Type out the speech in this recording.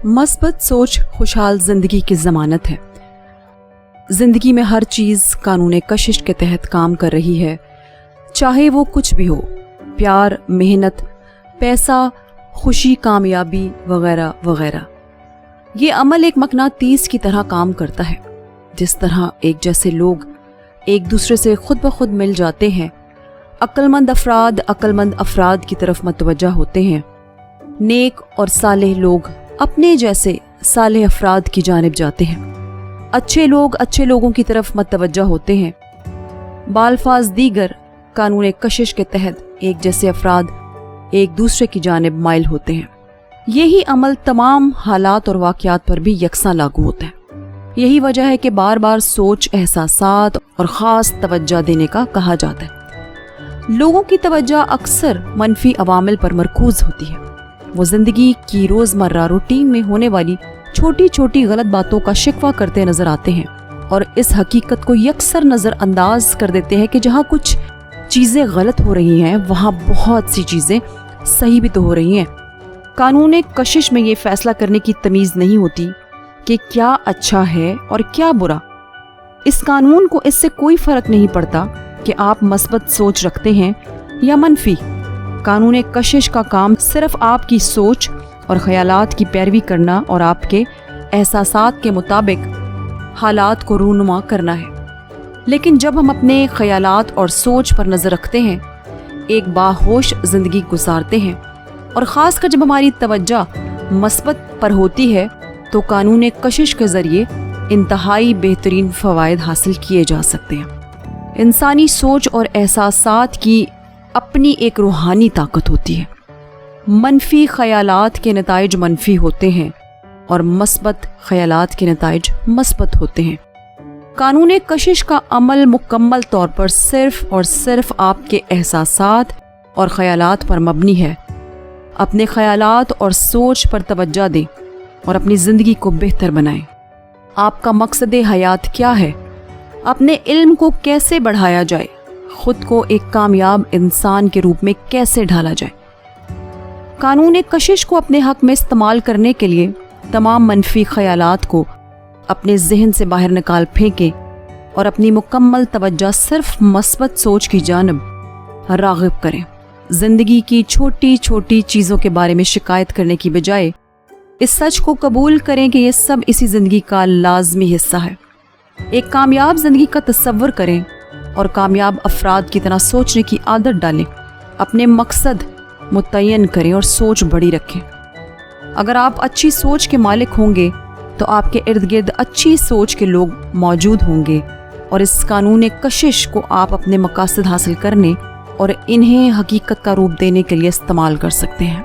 مثبت سوچ خوشحال زندگی کی ضمانت ہے۔ زندگی میں ہر چیز قانون کشش کے تحت کام کر رہی ہے، چاہے وہ کچھ بھی ہو، پیار، محنت، پیسہ، خوشی، کامیابی وغیرہ وغیرہ۔ یہ عمل ایک مقناطیس کی طرح کام کرتا ہے۔ جس طرح ایک جیسے لوگ ایک دوسرے سے خود بخود مل جاتے ہیں، عقل مند افراد کی طرف متوجہ ہوتے ہیں، نیک اور صالح لوگ اپنے جیسے صالح افراد کی جانب جاتے ہیں، اچھے لوگ اچھے لوگوں کی طرف متوجہ ہوتے ہیں، بالفاظ دیگر قانون کشش کے تحت ایک جیسے افراد ایک دوسرے کی جانب مائل ہوتے ہیں۔ یہی عمل تمام حالات اور واقعات پر بھی یکساں لاگو ہوتا ہے۔ یہی وجہ ہے کہ بار بار سوچ، احساسات اور خاص توجہ دینے کا کہا جاتا ہے۔ لوگوں کی توجہ اکثر منفی عوامل پر مرکوز ہوتی ہے۔ وہ زندگی کی روزمرہ روٹین میں ہونے والی چھوٹی چھوٹی غلط باتوں کا شکوہ کرتے نظر آتے ہیں اور اس حقیقت کو یکسر نظر انداز کر دیتے ہیں کہ جہاں کچھ چیزیں غلط ہو رہی ہیں وہاں بہت سی چیزیں صحیح بھی تو ہو رہی ہیں۔ قانون کشش میں یہ فیصلہ کرنے کی تمیز نہیں ہوتی کہ کیا اچھا ہے اور کیا برا۔ اس قانون کو اس سے کوئی فرق نہیں پڑتا کہ آپ مثبت سوچ رکھتے ہیں یا منفی۔ قانون کشش کا کام صرف آپ کی سوچ اور خیالات کی پیروی کرنا اور آپ کے احساسات کے مطابق حالات کو رونما کرنا ہے۔ لیکن جب ہم اپنے خیالات اور سوچ پر نظر رکھتے ہیں، ایک باہوش زندگی گزارتے ہیں، اور خاص کر جب ہماری توجہ مثبت پر ہوتی ہے تو قانون کشش کے ذریعے انتہائی بہترین فوائد حاصل کیے جا سکتے ہیں۔ انسانی سوچ اور احساسات کی اپنی ایک روحانی طاقت ہوتی ہے۔ منفی خیالات کے نتائج منفی ہوتے ہیں اور مثبت خیالات کے نتائج مثبت ہوتے ہیں۔ قانون کشش کا عمل مکمل طور پر صرف اور صرف آپ کے احساسات اور خیالات پر مبنی ہے۔ اپنے خیالات اور سوچ پر توجہ دیں اور اپنی زندگی کو بہتر بنائیں۔ آپ کا مقصد حیات کیا ہے؟ اپنے علم کو کیسے بڑھایا جائے؟ خود کو ایک کامیاب انسان کے روپ میں کیسے ڈھالا جائے؟ قانون کشش کو اپنے حق میں استعمال کرنے کے لیے تمام منفی خیالات کو اپنے ذہن سے باہر نکال پھینکیں اور اپنی مکمل توجہ صرف مثبت سوچ کی جانب راغب کریں۔ زندگی کی چھوٹی چھوٹی چیزوں کے بارے میں شکایت کرنے کی بجائے اس سچ کو قبول کریں کہ یہ سب اسی زندگی کا لازمی حصہ ہے۔ ایک کامیاب زندگی کا تصور کریں اور کامیاب افراد کی طرح سوچنے کی عادت ڈالیں۔ اپنے مقصد متعین کریں اور سوچ بڑی رکھیں۔ اگر آپ اچھی سوچ کے مالک ہوں گے تو آپ کے ارد گرد اچھی سوچ کے لوگ موجود ہوں گے، اور اس قانون کشش کو آپ اپنے مقاصد حاصل کرنے اور انہیں حقیقت کا روپ دینے کے لیے استعمال کر سکتے ہیں۔